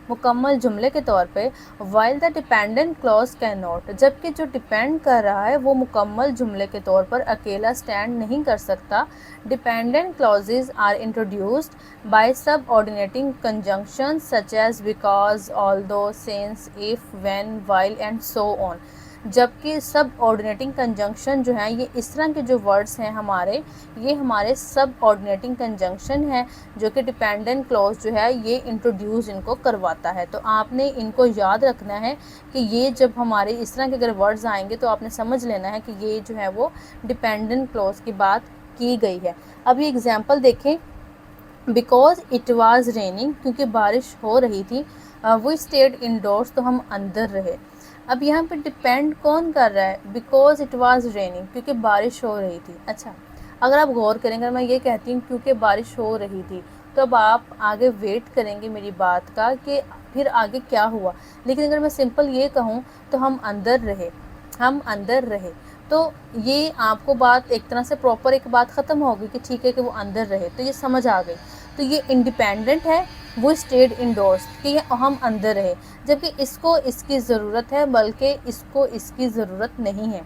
مکمل جملے کے طور پہ. While the dependent clause can not. جبکہ جو ڈیپینڈ کر رہا ہے وہ مکمل جملے کے طور پر اکیلا اسٹینڈ نہیں کر سکتا. Dependent clauses are introduced by subordinating conjunction such as because, although, since, if, when, while and so on. جبکہ سب آرڈینیٹنگ کنجنکشن جو ہیں یہ اس طرح کے جو ورڈز ہیں ہمارے, یہ ہمارے سب آرڈینیٹنگ کنجنکشن ہے جو کہ ڈیپینڈنٹ کلوز جو ہے یہ انٹروڈیوس ان کو کرواتا ہے. تو آپ نے ان کو یاد رکھنا ہے کہ یہ جب ہمارے اس طرح کے اگر ورڈز آئیں گے تو آپ نے سمجھ لینا ہے کہ یہ جو ہے وہ ڈیپینڈنٹ کلوز کی بات کی گئی ہے. اب یہ اگزامپل دیکھیں. بیکاز اٹ واز ریننگ, کیونکہ بارش ہو رہی تھی. وی اسٹیڈ انڈورس, تو ہم اندر رہے. اب یہاں پہ ڈیپینڈ کون کر رہا ہے؟ بیکاز اٹ واز ریننگ, کیونکہ بارش ہو رہی تھی. اچھا اگر آپ غور کریں گے, میں یہ کہتی ہوں کیونکہ بارش ہو رہی تھی, تو اب آپ آگے ویٹ کریں گے میری بات کا کہ پھر آگے کیا ہوا. لیکن اگر میں سمپل یہ کہوں تو ہم اندر رہے, ہم اندر رہے, تو یہ آپ کو بات ایک طرح سے پراپر ایک بات ختم ہوگی کہ ٹھیک ہے کہ وہ اندر رہے, تو یہ سمجھ آ گئی. تو یہ انڈیپینڈنٹ ہے وہ اسٹیڈ انڈورس کہ ہم اندر رہے، جبکہ اس کو اس کی ضرورت ہے بلکہ اس کو اس کی ضرورت نہیں ہے۔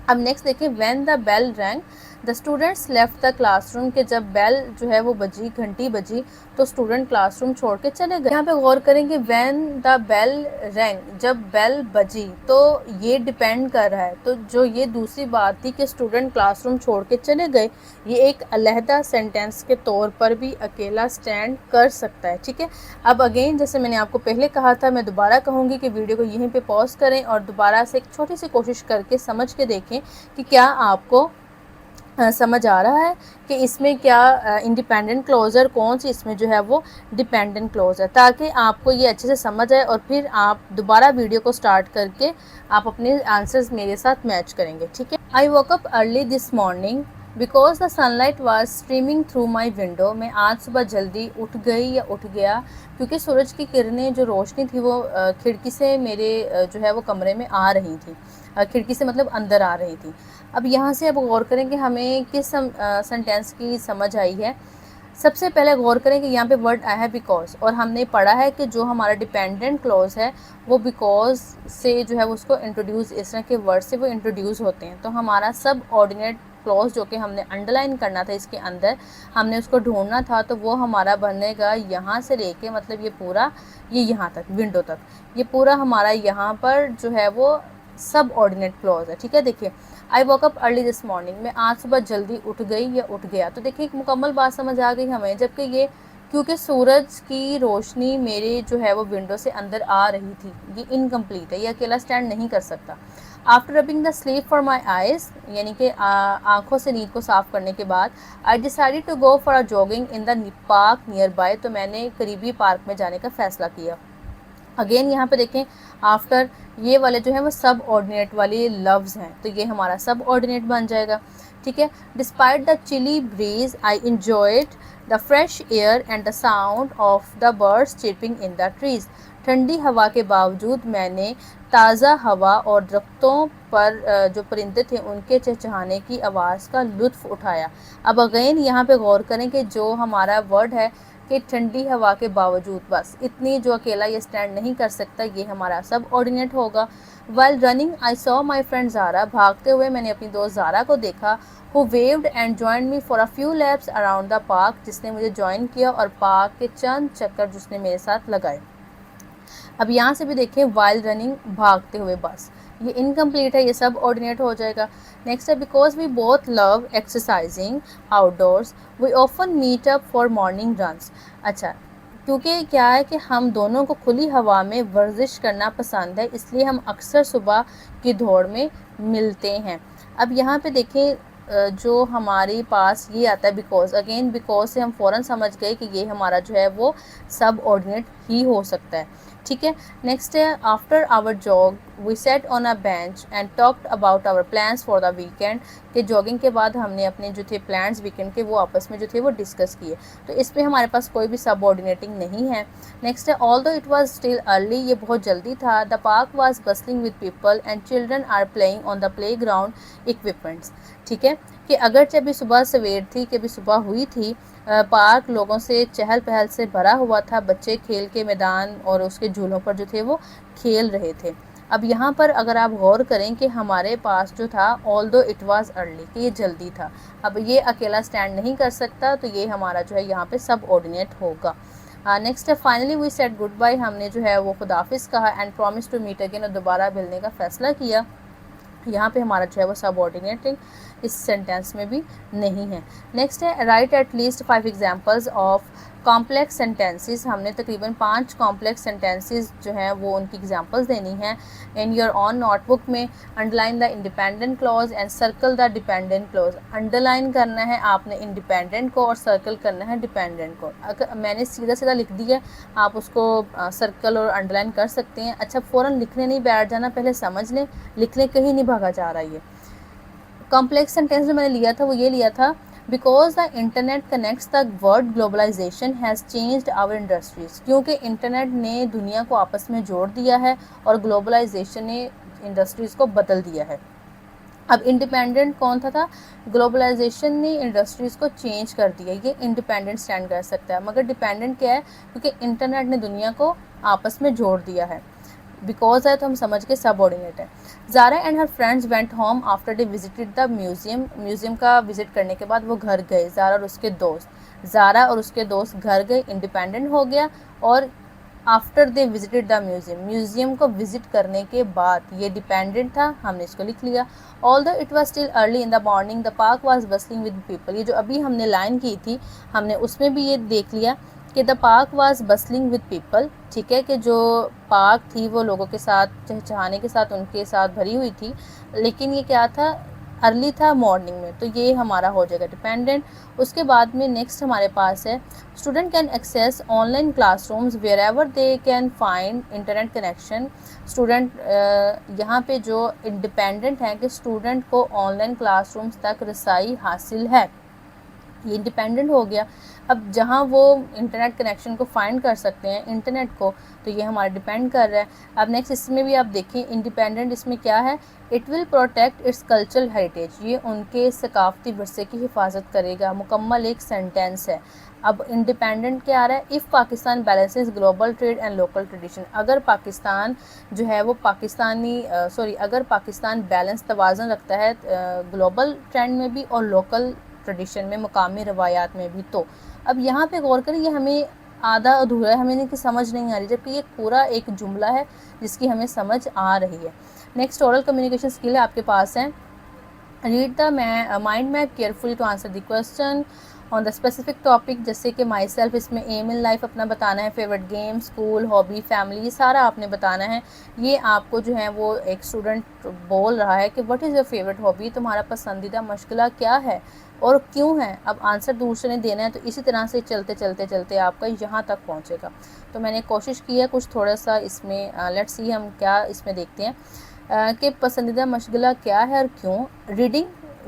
اب نیکسٹ دیکھیں when the bell rang the students left the classroom, کہ جب بیل جو ہے وہ بجی، گھنٹی بجی تو اسٹوڈنٹ کلاس روم چھوڑ کے چلے گئے۔ یہاں پہ غور کریں کہ وین دا بیل رینگ، جب بیل بجی تو یہ ڈیپینڈ کر رہا ہے، تو جو یہ دوسری بات تھی کہ اسٹوڈنٹ کلاس روم چھوڑ کے چلے گئے، یہ ایک علیحدہ سینٹینس کے طور پر بھی اکیلا اسٹینڈ کر سکتا ہے، ٹھیک ہے۔ اب اگین جیسے میں نے آپ کو پہلے کہا تھا، میں دوبارہ کہوں گی کہ ویڈیو کو یہیں پہ پاز کریں اور دوبارہ سے ایک چھوٹی سی کوشش کر کے سمجھ کے دیکھیں کہ کیا آپ کو سمجھ آ رہا ہے کہ اس میں کیا انڈیپینڈنٹ کلوز ہے اور کون سی اس میں جو ہے وہ ڈیپینڈنٹ کلوز ہے، تاکہ آپ کو یہ اچھے سے سمجھ آئے اور پھر آپ دوبارہ ویڈیو کو سٹارٹ کر کے آپ اپنے آنسرز میرے ساتھ میچ کریں گے، ٹھیک ہے۔ آئی woke up early this morning because the sunlight was streaming through my window، میں آج صبح جلدی اٹھ گئی یا اٹھ گیا کیونکہ سورج کی کرنیں جو روشنی تھی وہ کھڑکی سے میرے جو ہے وہ کمرے میں آ رہی تھی، کھڑکی سے مطلب اندر آ رہی تھی۔ اب یہاں سے اب غور کریں کہ ہمیں کس سنٹینس کی سمجھ آئی ہے۔ سب سے پہلے غور کریں کہ یہاں پہ ورڈ آیا ہے بیکاز، اور ہم نے پڑھا ہے کہ جو ہمارا ڈیپینڈنٹ کلوز ہے وہ بیکاز سے جو ہے اس کو انٹروڈیوس، اس طرح کے ورڈ سے وہ انٹروڈیوس ہوتے ہیں، تو ہمارا سب آرڈینیٹ کلوز جو کہ ہم نے انڈر لائن کرنا تھا اس کے اندر، ہم نے اس کو ڈھونڈنا تھا، تو وہ ہمارا بنے گا یہاں سے لے کے مطلب یہ پورا یہ یہاں تک ونڈو تک، یہ پورا ہمارا یہاں پر جو ہے وہ سب آرڈینیٹ کلوز ہے، ٹھیک ہے۔ دیکھیے آئی woke up early this morning، میں آج صبح جلدی اٹھ گئی یا اٹھ گیا، تو دیکھیے ایک مکمل بات سمجھ آ گئی ہمیں، جبکہ یہ کیونکہ سورج کی روشنی میرے جو ہے وہ ونڈو سے اندر آ رہی تھی، یہ انکمپلیٹ ہے، یہ اکیلا سٹینڈ نہیں کر سکتا۔ After rubbing the sleep for my eyes, یعنی کہ آنکھوں سے نیند کو صاف کرنے کے بعد، I decided to go for a jogging in the park nearby, تو میں نے قریبی پارک میں جانے کا فیصلہ کیا۔ اگین یہاں پہ دیکھیں آفٹر یہ والے جو ہیں وہ سب آرڈینیٹ والے لفظ ہیں، تو یہ ہمارا سب آرڈینیٹ بن جائے گا، ٹھیک ہے۔ Despite the chilly breeze I enjoyed the fresh air and the sound of the birds chirping in the trees, ٹھنڈی ہوا کے باوجود میں نے تازہ ہوا اور درختوں پر جو پرندے تھے ان کے چہچہانے کی آواز کا لطف اٹھایا۔ اب اگین یہاں پہ غور کریں کہ جو ہمارا ورڈ ہے کہ ٹھنڈی ہوا کے باوجود، بس اتنی جو اکیلا یہ سٹینڈ نہیں کر سکتا، یہ ہمارا سب آرڈینیٹ ہوگا۔ while running I saw my friend زارا، بھاگتے ہوئے میں نے اپنی دوست زارا کو دیکھا، who waved and joined me for a few laps around the park، جس نے مجھے جوائن کیا اور پارک کے چند چکر جس نے میرے ساتھ لگائے۔ اب یہاں سے بھی دیکھیں while running، بھاگتے ہوئے، بس یہ انکمپلیٹ ہے، یہ سب آرڈینیٹ ہو جائے گا۔ نیکسٹ ہے because we both love exercising outdoors we often meet up for morning runs, اچھا کیونکہ کیا ہے کہ ہم دونوں کو کھلی ہوا میں ورزش کرنا پسند ہے، اس لیے ہم اکثر صبح کی دوڑ میں ملتے ہیں۔ اب یہاں پہ دیکھیں جو ہمارے پاس یہ آتا ہے بیکاز، اگین بیکاز سے ہم فوراً سمجھ گئے کہ یہ ہمارا جو ہے وہ سب آرڈینیٹ ہی ہو سکتا ہے، ٹھیک ہے۔ نیکسٹ ہے after our jog we sat on a bench and talked about our plans for the weekend, کہ جاگنگ کے بعد ہم نے اپنے جو تھے پلانس ویکینڈ کے وہ آپس میں جو تھے وہ ڈسکس کیے، تو اس میں ہمارے پاس کوئی بھی سب آرڈینیٹنگ نہیں ہے۔ نیکسٹ ہے although it was still early, یہ بہت جلدی تھا، the park was bustling with people and children are playing on the playground equipments, ٹھیک ہے، کہ اگرچہ ابھی صبح سویر تھی، کہ ابھی صبح ہوئی تھی، پارک لوگوں سے چہل پہل سے بھرا ہوا تھا، بچے کھیل کے میدان اور اس کے جھولوں پر جو تھے وہ کھیل رہے تھے۔ اب یہاں پر اگر آپ غور کریں کہ ہمارے پاس جو تھا آل دو اٹ واز ارلی، کہ یہ جلدی تھا، اب یہ اکیلا سٹینڈ نہیں کر سکتا، تو یہ ہمارا جو ہے یہاں پہ سب آرڈینیٹ ہوگا۔ نیکسٹ ہے finally we said goodbye, ہم نے جو ہے وہ خداحافظ کہا، and promise to meet again, اور دوبارہ ملنے کا فیصلہ کیا۔ یہاں پہ ہمارا جو ہے وہ سب آرڈینیٹنگ اس سینٹینس میں بھی نہیں ہے۔ نیکسٹ ہے write at least 5 examples of complex sentences, ہم نے تقریباً 5 کمپلیکس سینٹینسز جو ہیں وہ ان کی ایگزامپلز دینی ہیں۔ In your on notebook میں underline the independent clause and circle the dependent clause, underline کرنا ہے آپ نے انڈیپینڈنٹ کو اور سرکل کرنا ہے ڈیپینڈنٹ کو۔ اگر میں نے سیدھا سیدھا لکھ دیا، آپ اس کو سرکل اور انڈر لائن کر سکتے ہیں۔ اچھا فوراً لکھنے نہیں بیٹھ جانا، پہلے سمجھ لیں، لکھنے کہیں نہیں بھاگا جا رہا۔ یہ کمپلیکس سینٹینس جو میں نے لیا تھا وہ یہ لیا تھا because the internet connects the world globalization has changed our industries, کیونکہ انٹرنیٹ نے دنیا کو آپس میں جوڑ دیا ہے اور گلوبلائزیشن نے انڈسٹریز کو بدل دیا ہے۔ اب انڈیپینڈنٹ کون تھا گلوبلائزیشن نے انڈسٹریز کو چینج کر دیا، یہ انڈیپینڈنٹ اسٹینڈ کر سکتا ہے، مگر ڈیپینڈنٹ کیا ہے؟ کیونکہ انٹرنیٹ نے دنیا کو آپس میں جوڑ دیا ہے، بیکاز ہے تو ہم سمجھ کے سب آرڈینیٹ ہے۔ Zara and her friends went home after they visited the museum کا وزٹ کرنے کے بعد وہ گھر گئے، زارا اور اس کے دوست گھر گئے، انڈیپینڈنٹ ہو گیا، اور after they visited the museum کو وزٹ کرنے کے بعد، یہ ڈیپینڈنٹ تھا، ہم نے اس کو لکھ لیا۔ although it was still early in the morning the park was bustling with people، یہ جو ابھی ہم نے لائن کی تھی ہم نے اس میں بھی یہ دیکھ لیا کہ the park was bustling with people، ٹھیک ہے، کہ جو پارک تھی وہ لوگوں کے ساتھ چہچہانے کے ساتھ ان کے ساتھ بھری ہوئی تھی، لیکن یہ کیا تھا؟ ارلی تھا، مارننگ میں، تو یہ ہمارا ہو جائے گا ڈیپینڈنٹ۔ اس کے بعد میں نیکسٹ ہمارے پاس ہے student can access on line class rooms where ever they can find internet connection. Student یہاں پہ جو انڈیپینڈنٹ ہے کہ اسٹوڈنٹ کو آن لائن کلاس رومز تک رسائی حاصل ہے، یہ انڈیپینڈنٹ ہو گیا۔ اب جہاں وہ انٹرنیٹ کنیکشن کو فائنڈ کر سکتے ہیں انٹرنیٹ کو، تو یہ ہمارا ڈیپینڈ کر رہا ہے۔ اب نیکسٹ اس میں بھی آپ دیکھیں انڈیپینڈنٹ اس میں کیا ہے؟ It will protect its cultural heritage, یہ ان کے ثقافتی ورثے کی حفاظت کرے گا، مکمل ایک سینٹینس ہے۔ اب انڈیپینڈنٹ کیا آ رہا ہے؟ If Pakistan balances global trade and local tradition, اگر پاکستان جو ہے وہ اگر پاکستان بیلنس توازن رکھتا ہے گلوبل ٹرینڈ میں بھی اور لوکل ٹریڈیشن میں، مقامی روایات میں بھی، تو اب یہاں پہ غور کریں، یہ ہمیں آدھا ادھورا ہے، ہمیں ان کی سمجھ نہیں آ رہی، جبکہ یہ پورا ایک جملہ ہے جس کی ہمیں سمجھ آ رہی ہے۔ نیکسٹ اورل کمیونیکیشن اسکل آپ کے پاس ہے، read the mind map carefully to answer the question on the specific topic, جیسے کہ مائی سیلف، اس میں ایم ان لائف اپنا بتانا ہے، favourite game, school, hobby, family, یہ سارا آپ نے بتانا ہے۔ یہ آپ کو جو ہے وہ ایک اسٹوڈنٹ بول رہا ہے کہ what is your favourite hobby, تمہارا پسندیدہ مشغلہ کیا ہے اور کیوں ہے؟ اب آنسر دوسرے نے دینا ہے، تو اسی طرح سے چلتے آپ کا یہاں تک پہنچے گا۔ تو میں نے کوشش کی ہے کچھ تھوڑا سا اس میں لیٹس سی ہم کیا اس میں دیکھتے ہیں کہ پسندیدہ مشغلہ کیا ہے اور کیوں۔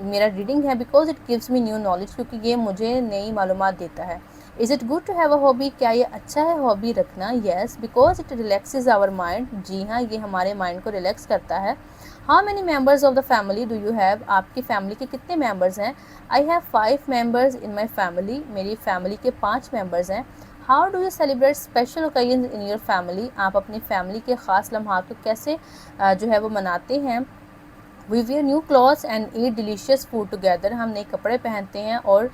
میرا ریڈنگ ہے because it gives me new knowledge, کیونکہ یہ مجھے نئی معلومات دیتا ہے۔ Is it good to have a hobby, کیا یہ اچھا ہے ہابی رکھنا؟ Yes because it relaxes our mind, جی ہاں یہ ہمارے مائنڈ کو ریلیکس کرتا ہے۔ How many members of the family do you have, آپ کی فیملی کے کتنے ممبرز ہیں؟ I have 5 members in my family, میری فیملی کے 5 ممبرز ہیں۔ How do you celebrate special occasions in your family, آپ اپنی فیملی کے خاص لمحات کو کیسے جو ہے وہ مناتے ہیں؟ We wear new clothes and eat delicious food together, ہم نئے کپڑے پہنتے ہیں اور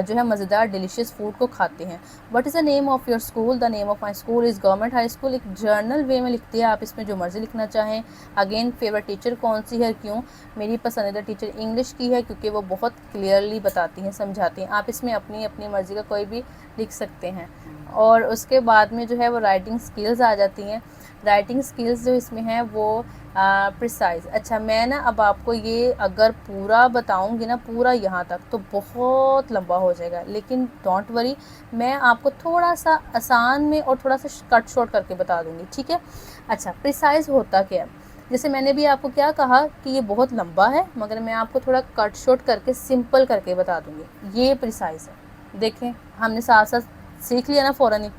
جو ہے مزیدار ڈیلیشیس فوڈ کو کھاتے ہیں۔ What is the name of your school? The name of my school is government high school, ایک جرنل وے میں لکھتے ہیں آپ، اس میں جو مرضی لکھنا چاہیں۔ اگین فیوریٹ ٹیچر کون سی ہے، کیوں؟ میری پسندیدہ ٹیچر انگلش کی ہے کیونکہ وہ بہت کلیئرلی بتاتی ہیں، سمجھاتی ہیں۔ آپ اس میں اپنی مرضی کا کوئی بھی لکھ سکتے ہیں۔ اور اس کے بعد میں جو ہے وہ رائٹنگ سکلز آ جاتی ہیں۔ رائٹنگ سکلز جو اس میں ہیں وہ پریسائز، اچھا میں نا اب آپ کو یہ اگر پورا بتاؤں گی نا پورا یہاں تک تو بہت لمبا ہو جائے گا، لیکن ڈونٹ وری، میں آپ کو تھوڑا سا آسان میں اور تھوڑا سا کٹ شارٹ کر کے بتا دوں گی، ٹھیک ہے؟ اچھا پریسائز ہوتا کیا ہے؟ جیسے میں نے بھی آپ کو کیا کہا کہ یہ بہت لمبا ہے، مگر میں آپ کو تھوڑا کٹ شارٹ کر کے سمپل کر کے بتا دوں گی، یہ پریسائز ہے۔ دیکھیں ہم نے ساتھ ساتھ سیکھ لیا نا فوراً ہی۔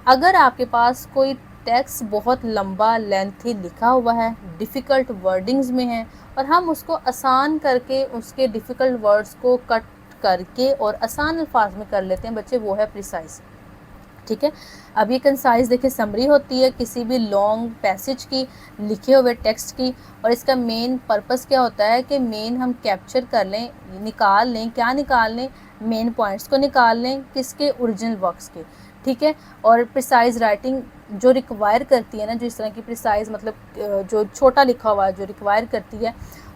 اگر آپ کے پاس کوئی ٹیکسٹ بہت لمبا لینتھی لکھا ہوا ہے، ڈیفیکلٹ ورڈنگز میں ہے، اور ہم اس کو آسان کر کے اس کے ڈیفیکلٹ ورڈز کو کٹ کر کے اور آسان الفاظ میں کر لیتے ہیں بچے، وہ ہے پریسائز، ٹھیک ہے؟ اب یہ کنسائز دیکھیں سمری ہوتی ہے کسی بھی لانگ پیسج کی، لکھے ہوئے ٹیکسٹ کی، اور اس کا مین پرپس کیا ہوتا ہے کہ مین ہم کیپچر کر لیں، نکال لیں، کیا نکال لیں؟ مین پوائنٹس کو نکال لیں، کس کے؟ اوریجنل ورکس کے، ٹھیک ہے؟ اور پریسائز رائٹنگ جو ریکوائر کرتی ہے نا، جو اس طرح کی پریسائز مطلب جو چھوٹا لکھا ہوا جو ریکوائر کرتی ہے،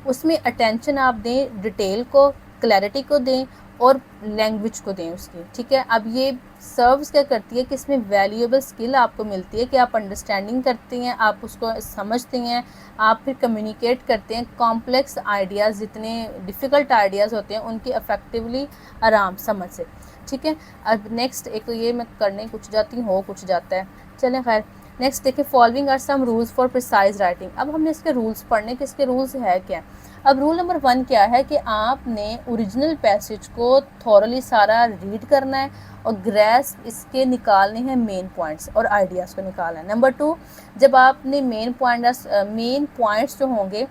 اس میں اٹینشن آپ دیں، ڈیٹیل کو، کلیئرٹی کو دیں اور لینگویج کو دیں اس کی، ٹھیک ہے؟ اب یہ سروس کیا کرتی ہے کہ اس میں ویلیویبل سکل آپ کو ملتی ہے کہ آپ انڈرسٹینڈنگ کرتے ہیں، آپ اس کو سمجھتے ہیں، آپ پھر کمیونیکیٹ کرتے ہیں، کمپلیکس آئیڈیاز جتنے ڈیفیکلٹ آئیڈیاز ہوتے ہیں ان کی افیکٹولی آرام سمجھ سے، ٹھیک ہے؟ اب نیکسٹ ایک تو یہ میں کرنے کچھ جاتی ہوں کچھ جاتا ہے، چلیں خیر نیکسٹ دیکھیں following are some rules for precise writing. اب ہم نے اس کے رولز پڑھنے کہ اس کے رولز ہے کیا۔ اب رول نمبر 1 کیا ہے کہ آپ نے اوریجنل پیسج کو تھورلی سارا ریڈ کرنا ہے اور گریس اس کے نکالنے ہیں مین پوائنٹس اور آئیڈیاز کو نکالنا ہے۔ نمبر 2، جب آپ نے مین پوائنٹس جو ہوں گے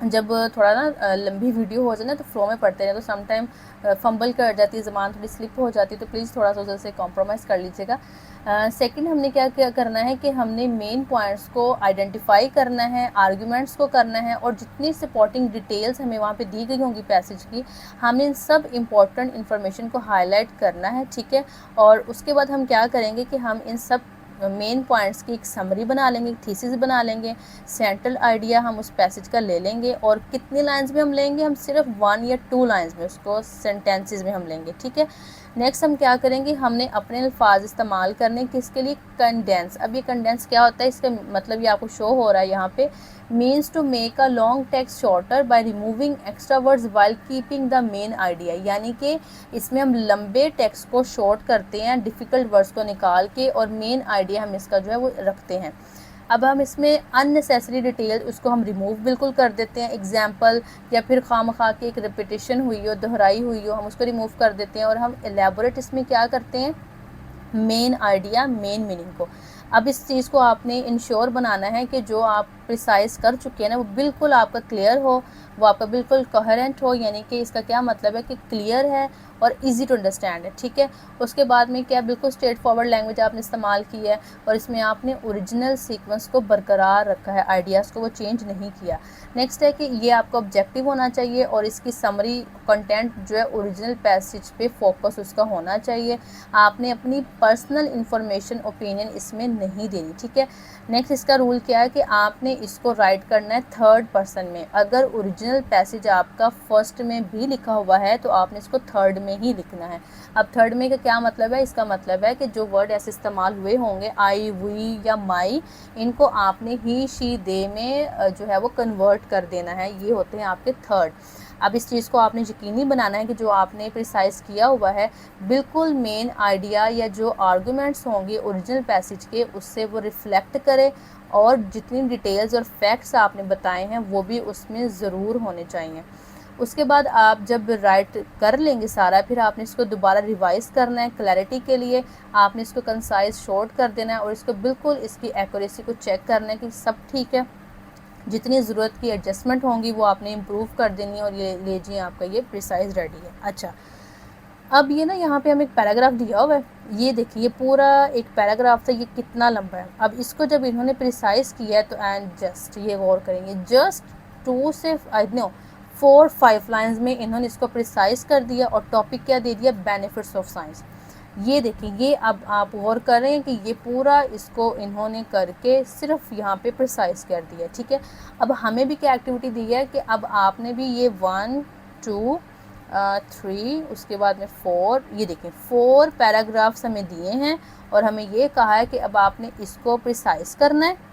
جب تھوڑا نا لمبی ویڈیو ہو جائے نا تو فلو میں پڑھتے ہیں تو سم ٹائم فمبل کر جاتی ہے، زبان تھوڑی سلپ ہو جاتی ہے، تو پلیز تھوڑا سا اسے کمپرومائز کر لیجیے گا۔ سیکنڈ ہم نے کیا کرنا ہے کہ ہم نے مین پوائنٹس کو آئیڈینٹیفائی کرنا ہے، آرگیومنٹس کو کرنا ہے، اور جتنی سپورٹنگ ڈیٹیلز ہمیں وہاں پہ دی گئی ہوں گی پیسج کی، ہم نے ان سب امپورٹنٹ انفارمیشن کو ہائی لائٹ کرنا ہے، ٹھیک ہے۔ اور اس کے بعد ہم کیا کریں گے کہ ہم ان سب مین پوائنٹس کی ایک سمری بنا لیں گے، ایک تھیسس بنا لیں گے، سینٹرل آئیڈیا ہم اس پیسج کا لے لیں گے، اور کتنی لائنز میں ہم لیں گے، ہم صرف 1 یا 2 لائنز میں اس کو سینٹینسز میں ہم لیں گے، ٹھیک ہے۔ نیکسٹ ہم کیا کریں گے، ہم نے اپنے الفاظ استعمال کرنے کس کے لیے، کنڈینس۔ اب یہ کنڈینس کیا ہوتا ہے، اس کا مطلب یہ آپ کو شو ہو رہا ہے یہاں پہ، means to make a long text shorter by removing extra words while keeping the main idea، یعنی کہ اس میں ہم لمبے ٹیکسٹ کو شارٹ کرتے ہیں ڈیفیکلٹ ورڈز کو نکال کے، اور مین آئیڈیا ہم اس کا جو ہے وہ رکھتے ہیں۔ اب ہم اس میں ان نیسیسری ڈیٹیل اس کو ہم ریموو بالکل کر دیتے ہیں، ایگزامپل یا پھر خواہ کی ایک ریپیٹیشن ہوئی ہو، دہرائی ہوئی ہو، ہم اس کو ریموو کر دیتے ہیں، اور ہم الیبوریٹ اس میں کیا کرتے ہیں، مین آئیڈیا، مین میننگ کو۔ اب اس چیز کو آپ نے انشور بنانا ہے کہ جو آپ پریسائز کر چکے ہیں نا وہ بالکل آپ کا کلیئر ہو، وہ آپ کا بالکل کوہرنٹ ہو، یعنی کہ اس کا کیا مطلب ہے کہ کلیئر ہے اور ایزی ٹو انڈرسٹینڈ ہے، ٹھیک ہے۔ اس کے بعد میں کیا بالکل اسٹریٹ فارورڈ لینگویج آپ نے استعمال کی ہے، اور اس میں آپ نے اوریجنل سیکوینس کو برقرار رکھا ہے، آئیڈیاز کو وہ چینج نہیں کیا۔ نیکسٹ ہے کہ یہ آپ کو آبجیکٹیو ہونا چاہیے، اور اس کی سمری کنٹینٹ جو ہے اوریجنل پیسج پہ فوکس اس کا ہونا چاہیے، آپ نے اپنی پرسنل انفارمیشن اوپینین اس میں نہیں دینی، ٹھیک ہے۔ نیکسٹ اس کا رول کیا ہے کہ آپ نے اس کو رائٹ کرنا ہے 3rd پرسن میں، اگر اوریجنل پیسج آپ کا فرسٹ میں بھی لکھا ہوا ہے تو آپ نے اس کو 3rd میں ہی لکھنا ہے۔ اب 3rd میں کا کیا مطلب ہے، اس کا مطلب ہے کہ جو ورڈ ایسے استعمال ہوئے ہوں گے آئی، وی یا مائی، ان کو آپ نے ہی، شی، دے میں جو ہے وہ کنورٹ کر دینا ہے، یہ ہوتے ہیں آپ کے 3rd۔ اب اس چیز کو آپ نے یقینی بنانا ہے کہ جو آپ نے پریسائز کیا ہوا ہے بالکل مین آئیڈیا یا جو آرگومنٹس ہوں گے اوریجنل پیسج کے اس سے وہ ریفلیکٹ کرے، اور جتنی ڈیٹیلز اور فیکٹس آپ نے بتائے ہیں وہ بھی اس میں ضرور ہونے چاہیے۔ اس کے بعد آپ جب رائٹ کر لیں گے سارا، پھر آپ نے اس کو دوبارہ ریوائز کرنا ہے کلیئرٹی کے لیے، آپ نے اس کو کنسائز شارٹ کر دینا ہے، اور اس کو بالکل اس کی ایکوریسی کو چیک کرنا ہے کہ سب ٹھیک ہے، جتنی ضرورت کی ایڈجسٹمنٹ ہوں گی وہ آپ نے امپروو کر دینی ہے، اور یہ لیجیے آپ کا یہ پریسائز ریڈی ہے۔ اچھا، اب یہ نا یہاں پہ ہمیں ایک پیراگراف دیا ہوا ہے، یہ دیکھیے یہ پورا ایک پیراگراف تھا، یہ کتنا لمبا ہے۔ اب اس کو جب انہوں نے پریسائز کیا ہے تو اینڈ جسٹ یہ غور کریں گے، جسٹ 2 سے 4-5 لائنز میں انہوں نے اس کو پریسائز کر دیا، اور ٹاپک کیا دے دیا، بینیفٹس آف سائنس۔ یہ دیکھیں، یہ اب آپ غور کریں کہ یہ پورا اس کو انہوں نے کر کے صرف یہاں پہ پریسائز کر دیا، ٹھیک ہے۔ اب ہمیں بھی کیا ایکٹیویٹی دی ہے کہ اب آپ نے بھی یہ 1 2 3 اس کے بعد میں 4، یہ دیکھیں 4 پیراگرافس ہمیں دیے ہیں، اور ہمیں یہ کہا ہے کہ اب آپ نے اس کو پریسائز کرنا ہے،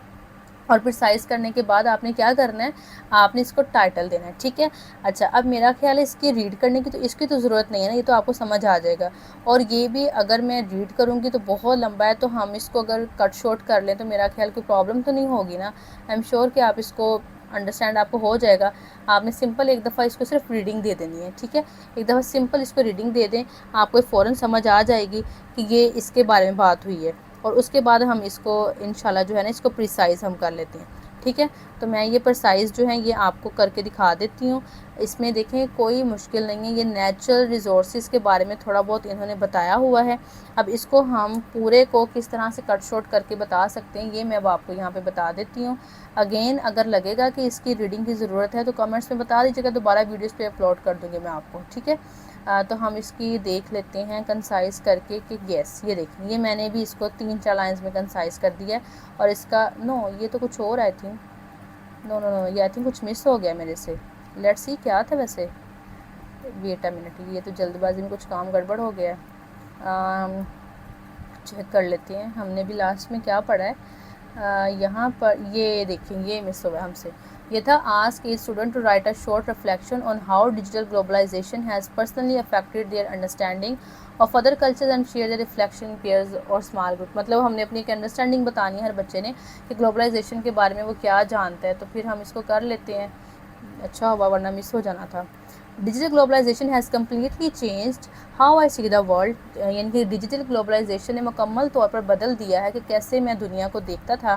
اور پریسائز کرنے کے بعد آپ نے کیا کرنا ہے، آپ نے اس کو ٹائٹل دینا ہے، ٹھیک ہے۔ اچھا، اب میرا خیال ہے اس کی ریڈ کرنے کی تو اس کی تو ضرورت نہیں ہے نا، یہ تو آپ کو سمجھ آ جائے گا، اور یہ بھی اگر میں ریڈ کروں گی تو بہت لمبا ہے، تو ہم اس کو اگر کٹ شارٹ کر لیں تو میرا خیال کوئی پرابلم تو نہیں ہوگی نا، آئی ایم شیور کہ آپ اس کو انڈرسٹینڈ آپ کو ہو جائے گا۔ آپ نے سمپل ایک دفعہ اس کو صرف ریڈنگ دے دینی ہے، ٹھیک ہے، ایک دفعہ سمپل اس کو ریڈنگ دے دیں، آپ کو فوراً سمجھ آ جائے گی کہ یہ اس کے بارے میں بات ہوئی ہے، اور اس کے بعد ہم اس کو انشاءاللہ جو ہے نا اس کو پریسائز ہم کر لیتے ہیں، ٹھیک ہے۔ تو میں یہ پریسائز جو ہیں یہ آپ کو کر کے دکھا دیتی ہوں، اس میں دیکھیں کوئی مشکل نہیں ہے، یہ نیچرل ریسورسز کے بارے میں تھوڑا بہت انہوں نے بتایا ہوا ہے، اب اس کو ہم پورے کو کس طرح سے کٹ شارٹ کر کے بتا سکتے ہیں یہ میں آپ کو یہاں پہ بتا دیتی ہوں۔ اگین اگر لگے گا کہ اس کی ریڈنگ کی ضرورت ہے تو کمنٹس میں بتا دیجیے گا، دوبارہ ویڈیوز پہ اپلوڈ کر دوں گی میں آپ کو، ٹھیک ہے۔ تو ہم اس کی دیکھ لیتے ہیں کنسائز کر کے کہ یس، یہ دیکھیں یہ میں نے بھی اس کو 3-4 لائنز میں کنسائز کر دیا ہے، اور اس کا یہ تو کچھ اور آئی تھنک، نو یہ آئی تھنک کچھ مس ہو گیا میرے سے، لیٹ سی کیا تھا ویسے، ویٹ اے منٹ، یہ تو جلد بازی میں کچھ کام گڑبڑ ہو گیا ہے، چیک کر لیتے ہیں ہم نے بھی لاسٹ میں کیا پڑھا ہے۔ یہاں پر یہ دیکھیں یہ مس ہوا ہم سے، یہ تھا ask a student to write a short reflection on how digital globalization has personally affected their understanding of other cultures and share their reflection in pairs or small group, مطلب ہم نے اپنی ایک انڈرسٹینڈنگ بتانی ہے ہر بچے نے کہ گلوبلائزیشن کے بارے میں وہ کیا جانتا ہے، تو پھر ہم اس کو کر لیتے ہیں، اچھا ہوا ورنہ مس ہو جانا تھا۔ Digital globalization has completely changed how I see the world, یعنی کہ ڈیجیٹل گلوبلائزیشن نے مکمل طور پر بدل دیا ہے کہ کیسے میں دنیا کو دیکھتا تھا۔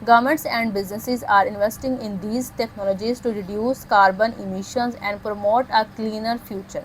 Governments and businesses are investing in these technologies to reduce carbon emissions and promote a cleaner future.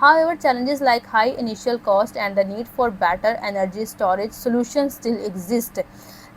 However, challenges like high initial cost and the need for better energy storage solutions still exist.